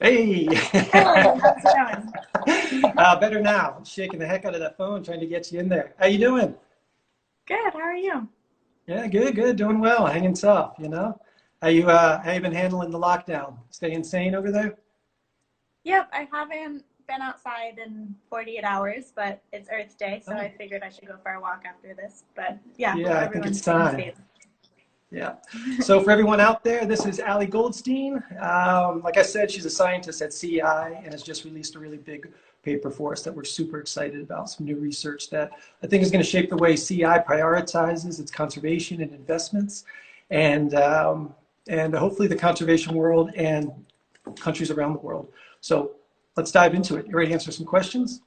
Hey, Hey, how's it going? better now. Shaking the heck out of that phone, trying to get you in there. How you doing? Good, how are you? Yeah, good, good, doing well, hanging tough. How you been handling the lockdown? Staying sane over there? Yep, I haven't been outside in 48 hours, but it's Earth Day, so Oh, I figured I should go for a walk after this. But yeah, yeah, I think everyone's it's staying time. safe. Yeah. So for everyone out there, this is Allie Goldstein. Like I said, she's a scientist at CI and has just released a really big paper for us that we're super excited about. Some new research that I think is going to shape the way CI prioritizes its conservation and investments, and um, and hopefully the conservation world and countries around the world. So let's dive into it. You ready to answer some questions?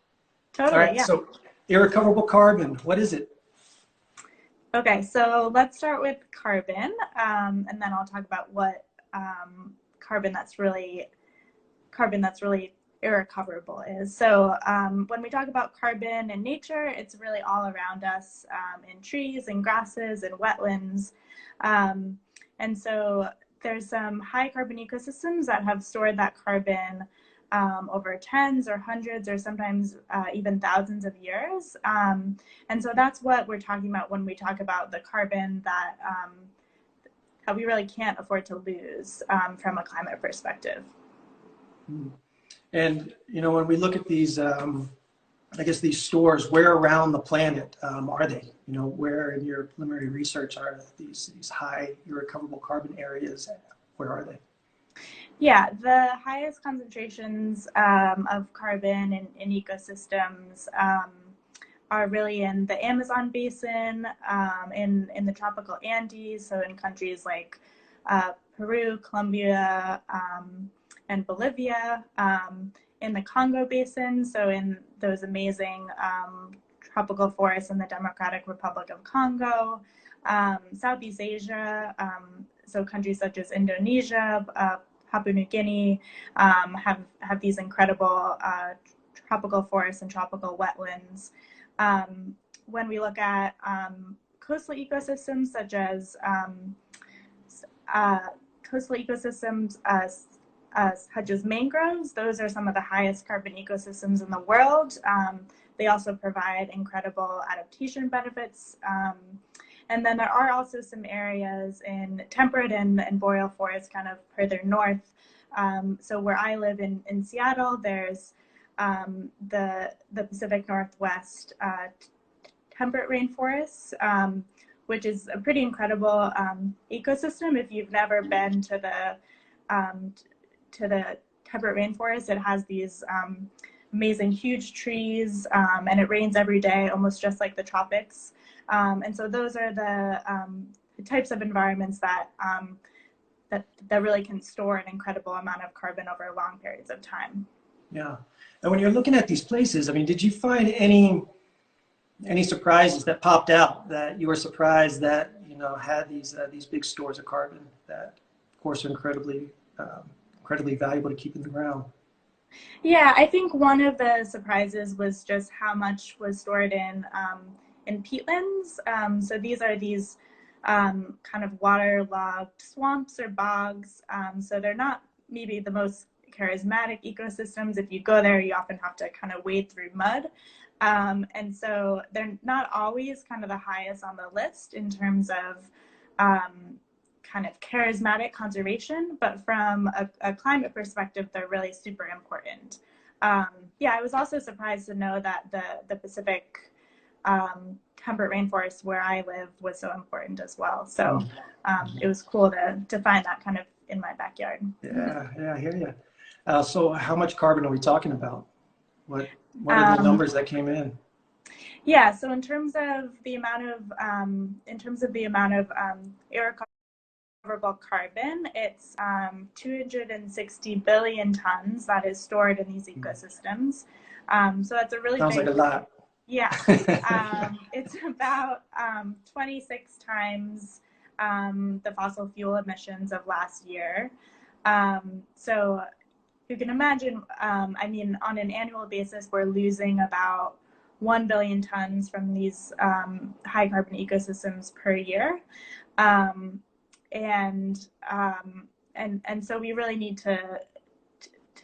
All Totally, right. yeah. So irrecoverable carbon, what is it? Okay, so let's start with carbon, and then I'll talk about what carbon that's really irrecoverable is. So when we talk about carbon in nature, it's really all around us in trees and grasses and wetlands. Um, and so there's some high carbon ecosystems that have stored that carbon over tens or hundreds or sometimes even thousands of years. And so that's what we're talking about when we talk about the carbon that we really can't afford to lose from a climate perspective. And when we look at these, I guess these stores, where around the planet are they? Where in your preliminary research are these high irrecoverable carbon areas? Where are they? Yeah, the highest concentrations of carbon in ecosystems are really in the Amazon basin, in the tropical Andes, so in countries like Peru, Colombia, and Bolivia, in the Congo basin, so in those amazing tropical forests in the Democratic Republic of Congo, Southeast Asia, so countries such as Indonesia, Papua New Guinea have these incredible tropical forests and tropical wetlands. When we look at coastal ecosystems uh, coastal ecosystems such as mangroves, those are some of the highest carbon ecosystems in the world. They also provide incredible adaptation benefits. And then there are also some areas in temperate and boreal forests kind of further north. So where I live in Seattle, there's the Pacific Northwest temperate rainforests, which is a pretty incredible ecosystem. If you've never been to the temperate rainforest, it has these amazing huge trees, and it rains every day, almost just like the tropics. And so those are the types of environments that really can store an incredible amount of carbon over long periods of time. Yeah. And when you're looking at these places, I mean, did you find any surprises that popped out that you were surprised that had these big stores of carbon that, of course, are incredibly valuable to keep in the ground? Yeah, I think one of the surprises was just how much was stored in peatlands. So these kind of waterlogged swamps or bogs. So they're not maybe the most charismatic ecosystems. If you go there, you often have to kind of wade through mud. And so they're not always kind of the highest on the list in terms of kind of charismatic conservation, but from a climate perspective, they're really super important. Um, yeah, I was also surprised to know that the Pacific temperate rainforest where I live was so important as well. So Mm. it was cool to find that kind of in my backyard. Yeah, yeah, I hear you. So how much carbon are we talking about? What are the Um, numbers that came in? yeah, so in terms of the amount of irrecoverable carbon, it's 260 billion tons that is stored in these ecosystems. So that's a really Sounds like a big, lot. yeah. It's about 26 times the fossil fuel emissions of last year. So you can imagine, I mean, on an annual basis, we're losing about 1 billion tons from these high carbon ecosystems per year. Um, and, um, and so we really need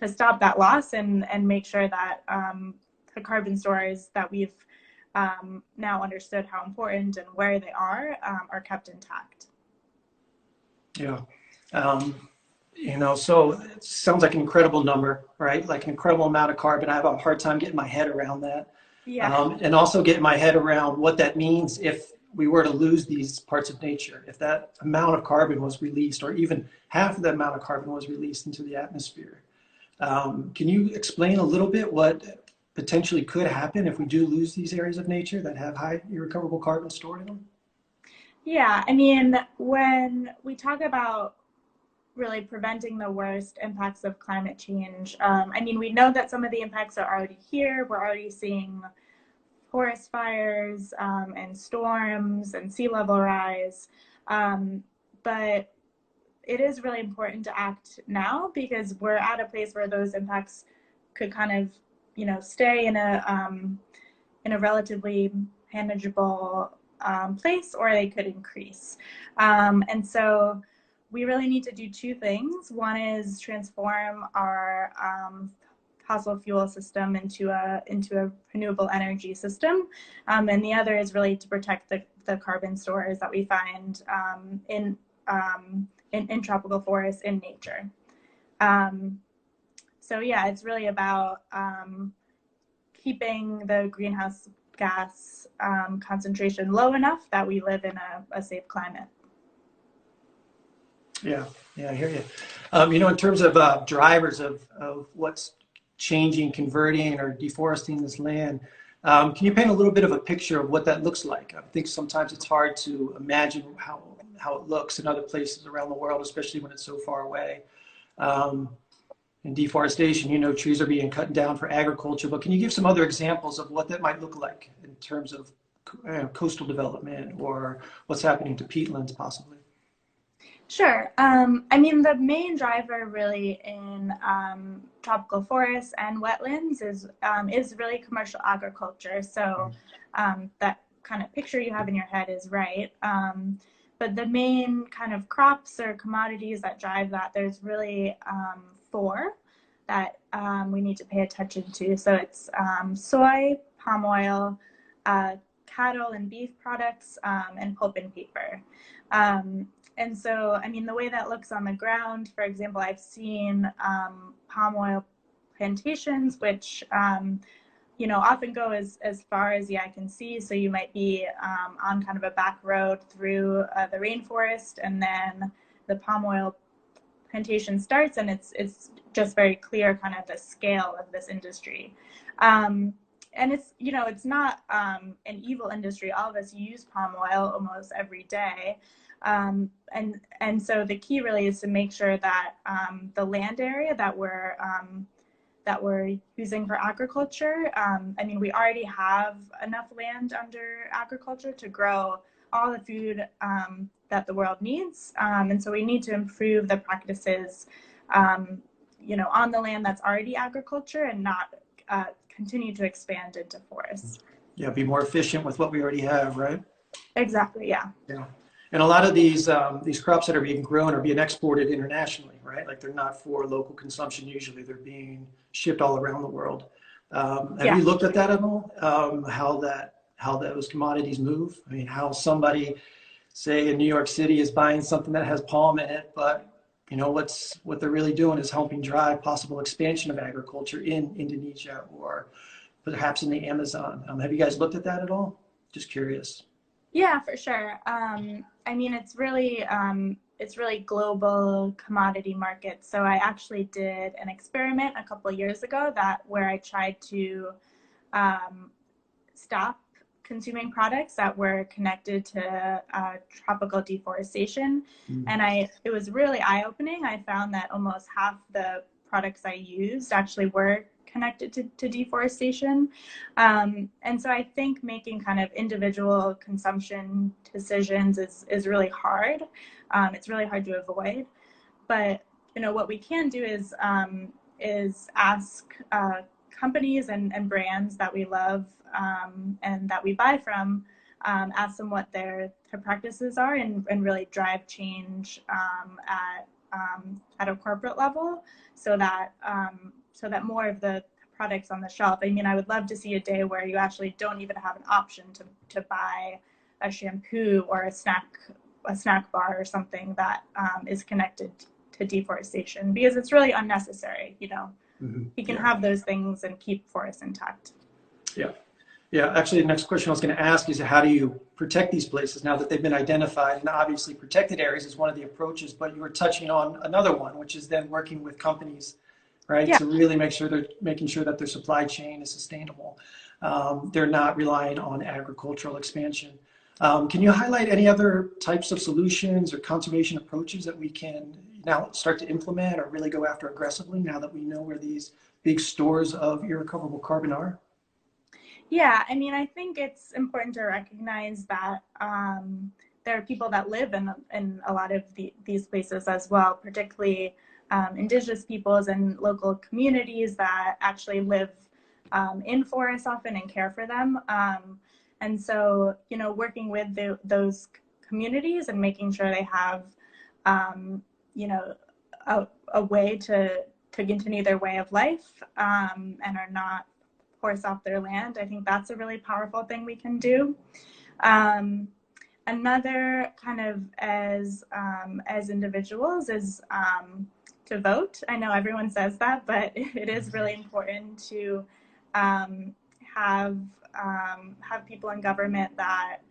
stop that loss and make sure that the carbon stores that we've now understood how important and where they are kept intact. Yeah. So it sounds like an incredible number, right? Like an incredible amount of carbon. I have a hard time getting my head around that. Yeah. And also getting my head around what that means if we were to lose these parts of nature, if that amount of carbon was released, or even half of that amount of carbon was released into the atmosphere. Can you explain a little bit what potentially could happen if we do lose these areas of nature that have high irrecoverable carbon stored in them? Yeah, I mean, when we talk about really preventing the worst impacts of climate change, I mean, we know that some of the impacts are already here. We're already seeing forest fires and storms and sea level rise. But it is really important to act now, because we're at a place where those impacts could kind of, stay in a relatively manageable place, or they could increase. And so we really need to do two things. One is transform our fossil fuel system into a renewable energy system, and the other is really to protect the carbon stores that we find in tropical forests in nature. So yeah, it's really about keeping the greenhouse gas concentration low enough that we live in a safe climate. Yeah, I hear you. In terms of drivers of what's changing, converting, or deforesting this land, can you paint a little bit of a picture of what that looks like? I think sometimes it's hard to imagine how it looks in other places around the world, especially when it's so far away. In deforestation, trees are being cut down for agriculture, but can you give some other examples of what that might look like in terms of coastal development, or what's happening to peatlands possibly? Sure. I mean, the main driver really in tropical forests and wetlands is really commercial agriculture. So that kind of picture you have in your head is right. But the main kind of crops or commodities that drive that, there's really four that we need to pay attention to. So it's soy, palm oil, cattle and beef products, and pulp and paper. And so, I mean, the way that looks on the ground, for example, I've seen palm oil plantations, which, often go as far as the eye can see. So you might be on kind of a back road through the rainforest, and then the palm oil plantation starts, and it's just very clear kind of the scale of this industry. And it's not an evil industry. All of us use palm oil almost every day. And so the key really is to make sure that the land area that we're using for agriculture, I mean, we already have enough land under agriculture to grow all the food that the world needs. And so we need to improve the practices, on the land that's already agriculture, and not continue to expand into forests. Yeah, be more efficient with what we already have, right? Exactly, yeah. Yeah. And a lot of these crops that are being grown are being exported internationally, right? Like they're not for local consumption usually. They're being shipped all around the world. Have you looked at that at all? How those commodities move? I mean, how somebody, say in New York City, is buying something that has palm in it, but what they're really doing is helping drive possible expansion of agriculture in Indonesia or perhaps in the Amazon. Have you guys looked at that at all? Just curious. Yeah, for sure. I mean, it's really global commodity markets. So I actually did an experiment a couple of years ago where I tried to stop consuming products that were connected to tropical deforestation, and it was really eye-opening. I found that almost half the products I used actually were connected to deforestation. And so I think making kind of individual consumption decisions is really hard. It's really hard to avoid. But what we can do is ask companies and brands that we love and that we buy from, ask them what their practices are, and really drive change at at a corporate level, so that more of the products on the shelf. I mean, I would love to see a day where you actually don't even have an option to buy a shampoo or a snack bar or something that is connected to deforestation, because it's really unnecessary. You can have those things and keep forests intact. Yeah. Yeah, actually, the next question I was going to ask is, how do you protect these places now that they've been identified? And obviously, protected areas is one of the approaches, but you were touching on another one, which is then working with companies, right, to really make sure they're making sure that their supply chain is sustainable. They're not relying on agricultural expansion. Can you highlight any other types of solutions or conservation approaches that we can now start to implement or really go after aggressively now that we know where these big stores of irrecoverable carbon are? Yeah, I mean, I think it's important to recognize that there are people that live in a lot of these places as well, particularly indigenous peoples and local communities that actually live in forests often and care for them. And so, working with those communities and making sure they have, a way to continue their way of life and are not forced off their land. I think that's a really powerful thing we can do. Another kind of as individuals is to vote. I know everyone says that, but it is really important to have people in government that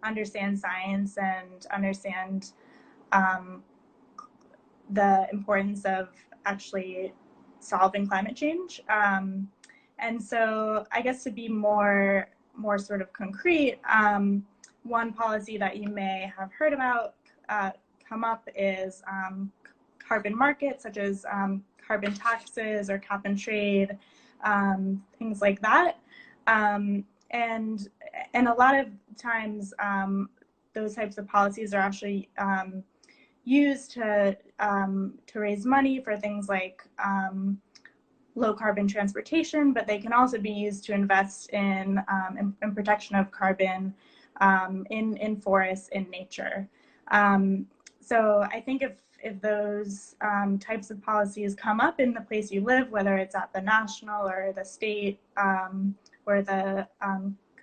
understand science and understand the importance of actually solving climate change. And so I guess to be more sort of concrete, one policy that you may have heard about come up is carbon markets, such as carbon taxes or cap and trade, things like that. And a lot of times those types of policies are actually used to raise money for things like low carbon transportation, but they can also be used to invest in protection of carbon in forests, in nature. So I think if those types of policies come up in the place you live, whether it's at the national or the state or the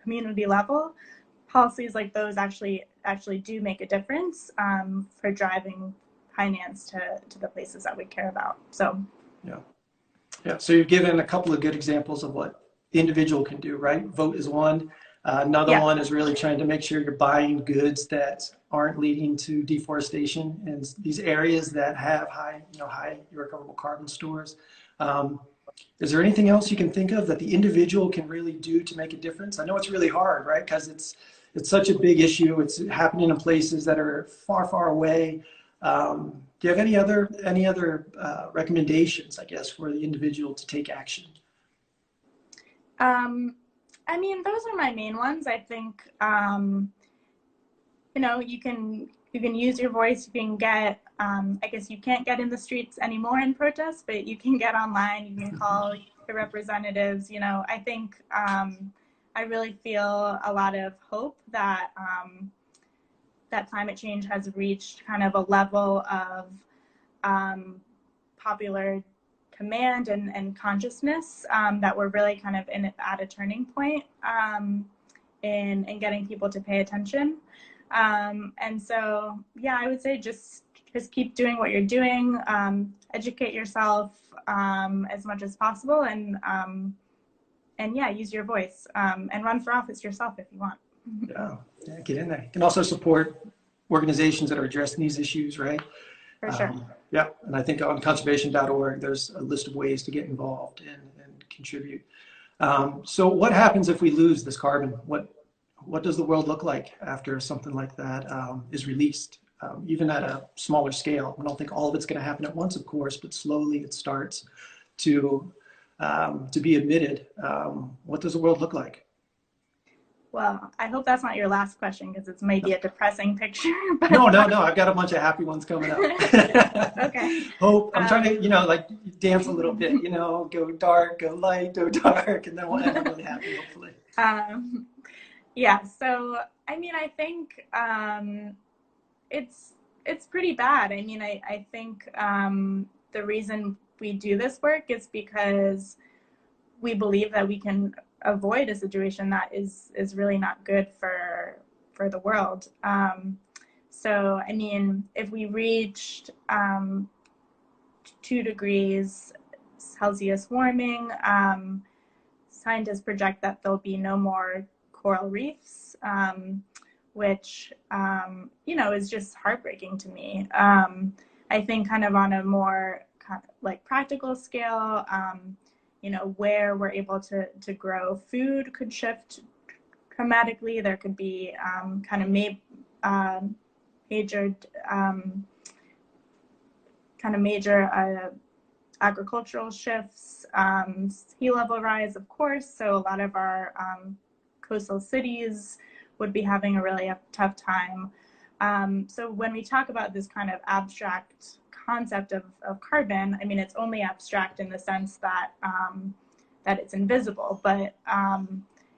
community level, policies like those actually do make a difference for driving finance to the places that we care about. So yeah. So you've given a couple of good examples of what the individual can do, right? Vote is one. Another one is really trying to make sure you're buying goods that aren't leading to deforestation in these areas that have high irrecoverable carbon stores. Is there anything else you can think of that the individual can really do to make a difference? I know it's really hard, right? Because it's such a big issue. It's happening in places that are far, far away. Do you have any other recommendations, I guess, for the individual to take action? I mean, those are my main ones. I think, you can use your voice. You can get, I guess you can't get in the streets anymore in protest, but you can get online. You can call your representatives. I think I really feel a lot of hope that that climate change has reached kind of a level of popular command and consciousness that we're really kind of at a turning point in getting people to pay attention. And so, yeah, I would say just keep doing what you're doing, educate yourself as much as possible, and yeah, use your voice and run for office yourself if you want. Yeah, get in there. You can also support organizations that are addressing these issues, right? For sure. Yeah, and I think on conservation.org, there's a list of ways to get involved and contribute. So what happens if we lose this carbon? What does the world look like after something like that is released, even at a smaller scale? I don't think all of it's going to happen at once, of course, but slowly it starts to be emitted. What does the world look like? Well, I hope that's not your last question, because it's maybe a depressing picture. But... No. I've got a bunch of happy ones coming up. Okay. Hope. I'm trying to, like dance a little bit, go dark, go light, go dark, and then we'll end up really happy, hopefully. Yeah. So, I mean, I think it's it's pretty bad. I mean, I think the reason we do this work is because we believe that we can avoid a situation that is really not good for the world. So, I mean, if we reached 2 degrees Celsius warming, scientists project that there'll be no more coral reefs, which, you know, is just heartbreaking to me. I think kind of on a more like practical scale, you know, where we're able to grow food could shift dramatically. There could be kind of major agricultural shifts, sea level rise, of course. So a lot of our coastal cities would be having a really tough time. So when we talk about this kind of abstract concept of carbon, I mean, it's only abstract in the sense that that it's invisible, but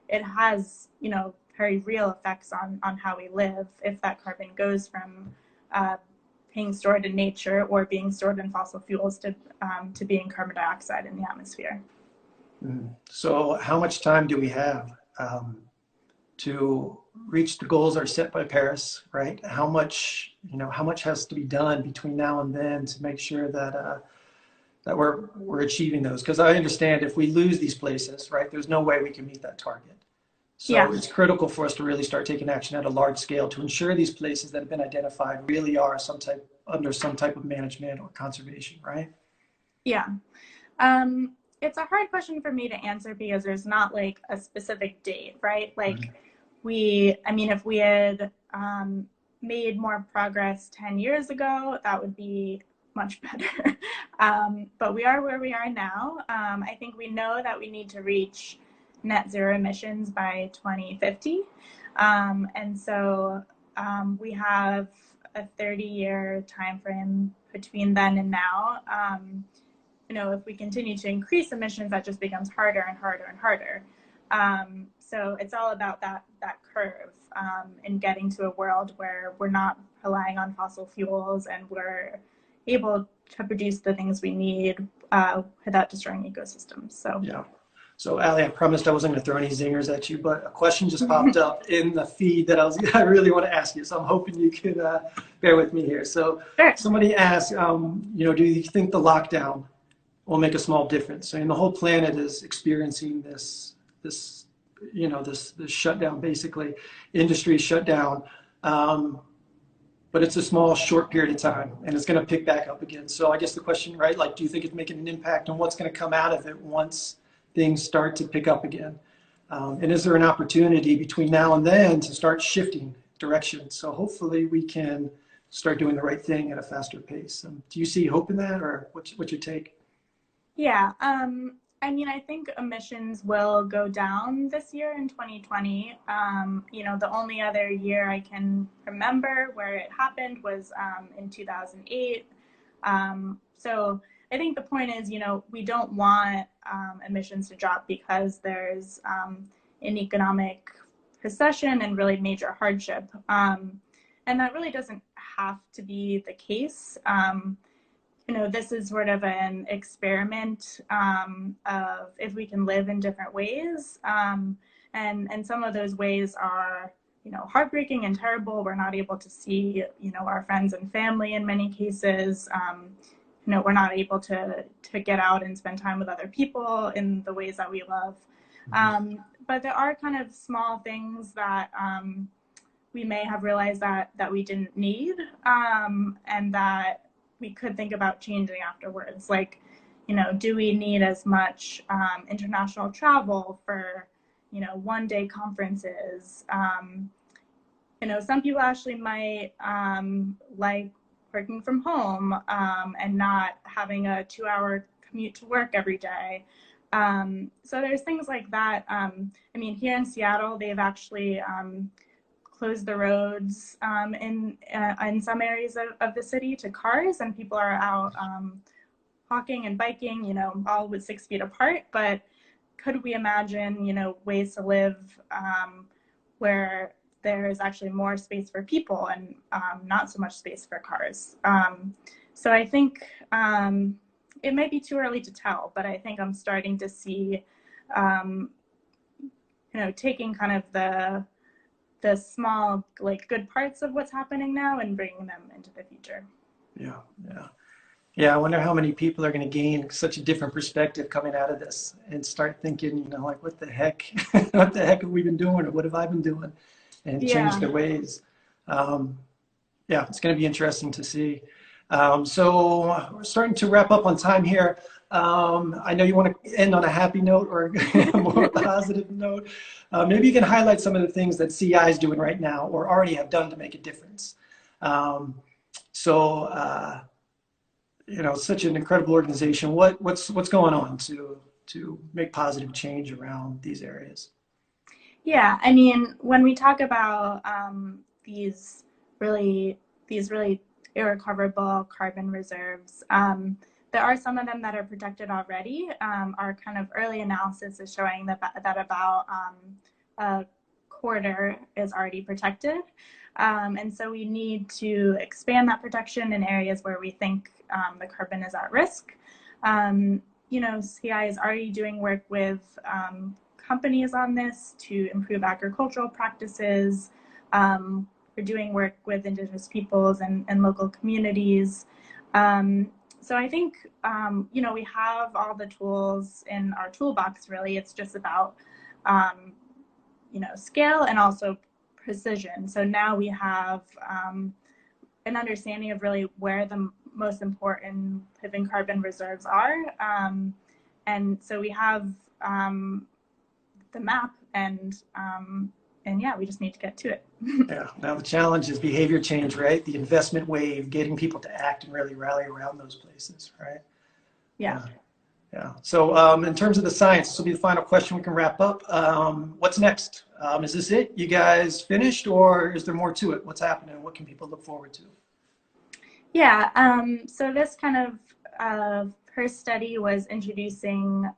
it has, you know, very real effects on how we live if that carbon goes from being stored in nature or being stored in fossil fuels to being carbon dioxide in the atmosphere. So how much time do we have to reach the goals that are set by Paris, right? How much has to be done between now and then to make sure that that we're achieving those? Because I understand if we lose these places, right, there's no way we can meet that target. So it's critical for us to really start taking action at a large scale to ensure these places that have been identified really are under some type of management or conservation, right? Yeah. It's a hard question for me to answer because there's not like a specific date, right? Like I mean, if we had made more progress 10 years ago, that would be much better. But we are where we are now. I think we know that we need to reach net zero emissions by 2050. And so we have a 30-year time frame between then and now. You know, if we continue to increase emissions, that just becomes harder and harder and harder. So it's all about that curve and getting to a world where we're not relying on fossil fuels and we're able to produce the things we need without destroying ecosystems. So yeah. So Allie, I promised I wasn't going to throw any zingers at you, but a question just popped up in the feed that I really want to ask you. So I'm hoping you can bear with me here. So somebody asked, you know, do you think the lockdown will make a small difference? I mean, the whole planet is experiencing this shutdown, basically, industry shutdown. But it's a small, short period of time, and it's going to pick back up again. So I guess the question, right, like, do you think it's making an impact on what's going to come out of it once things start to pick up again? And is there an opportunity between now and then to start shifting direction? So hopefully we can start doing the right thing at a faster pace. Do you see hope in that, or what's your take? Yeah, I mean, I think emissions will go down this year in 2020. You know, the only other year I can remember where it happened was in 2008. So I think the point is, you know, we don't want emissions to drop because there's an economic recession and really major hardship. And that really doesn't have to be the case. You know, this is sort of an experiment of if we can live in different ways. And some of those ways are, you know, heartbreaking and terrible. We're not able to see, you know, our friends and family in many cases. You know, we're not able to get out and spend time with other people in the ways that we love. But there are kind of small things that we may have realized that we didn't need and that we could think about changing afterwards. Like, you know, do we need as much international travel for, you know, one-day conferences? You know, some people actually might like working from home and not having a 2-hour commute to work every day. So there's things like that. I mean, here in Seattle, they've actually closed the roads in some areas of the city to cars, and people are out walking and biking, you know, all with 6 feet apart. But could we imagine, you know, ways to live where there's actually more space for people and not so much space for cars. So I think it may be too early to tell, but I think I'm starting to see, taking kind of the small, like, good parts of what's happening now and bringing them into the future. Yeah, yeah. Yeah, I wonder how many people are going to gain such a different perspective coming out of this and start thinking, like, what the heck, what the heck have we been doing, or what have I been doing, and change their ways. Yeah, it's going to be interesting to see. So we're starting to wrap up on time here. I know you want to end on a happy note or a more positive note. Maybe you can highlight some of the things that CI is doing right now or already have done to make a difference. Such an incredible organization. What's going on to make positive change around these areas? Yeah, I mean, when we talk about these really irrecoverable carbon reserves, there are some of them that are protected already. Our kind of early analysis is showing that about a quarter is already protected. And so we need to expand that protection in areas where we think the carbon is at risk. CI is already doing work with companies on this to improve agricultural practices. We're doing work with Indigenous peoples and local communities. So I think, we have all the tools in our toolbox, really. It's just about, scale and also precision. So now we have an understanding of really where the most important living carbon reserves are. And so we have the map and yeah, we just need to get to it. Yeah, now the challenge is behavior change, right? The investment wave, getting people to act and really rally around those places, right? Yeah. Yeah. So in terms of the science, this will be the final question we can wrap up. What's next? Is this it? You guys finished, or is there more to it? What's happening? What can people look forward to? Yeah. So this kind of first study was introducing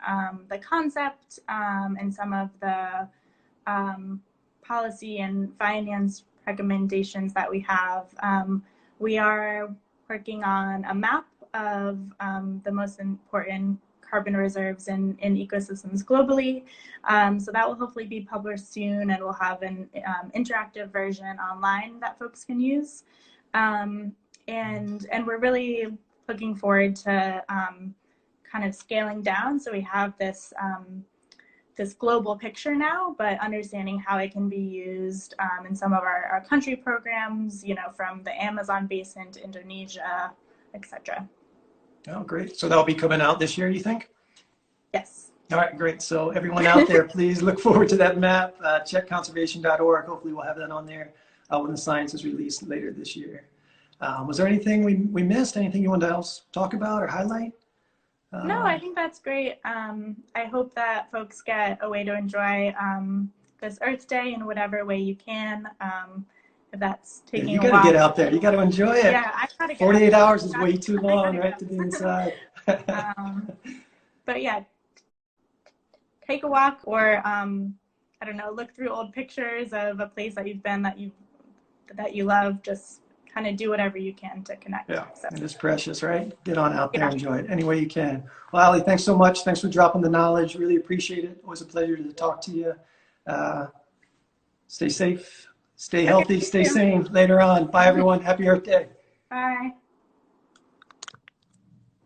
the concept and some of the policy and finance recommendations that we have. We are working on a map of the most important carbon reserves in ecosystems globally. So that will hopefully be published soon, and we'll have an interactive version online that folks can use. And we're really looking forward to kind of scaling down. So we have this this global picture now, but understanding how it can be used in some of our country programs, from the Amazon basin to Indonesia, etc. Oh, great. So that'll be coming out this year, you think? Yes. All right, great. So everyone out there, please look forward to that map. Check conservation.org. Hopefully we'll have that on there when the science is released later this year. Was there anything we missed? Anything you wanted to else talk about or highlight? No, I think that's great. I hope that folks get a way to enjoy this Earth Day in whatever way you can. If that's taking you got to get out there. You got to enjoy it. Yeah, I got to get 48 hours is way too long, right, to be inside. But yeah, take a walk, or I don't know, look through old pictures of a place that you've been that you love. Just kind of do whatever you can to connect. Yeah, so. It is precious, right? Get on out there, enjoy it any way you can. Well, Allie, thanks so much. Thanks for dropping the knowledge. Really appreciate it. Always a pleasure to talk to you. Stay safe, stay healthy, stay sane later on. Bye, everyone. Happy Earth Day. Bye.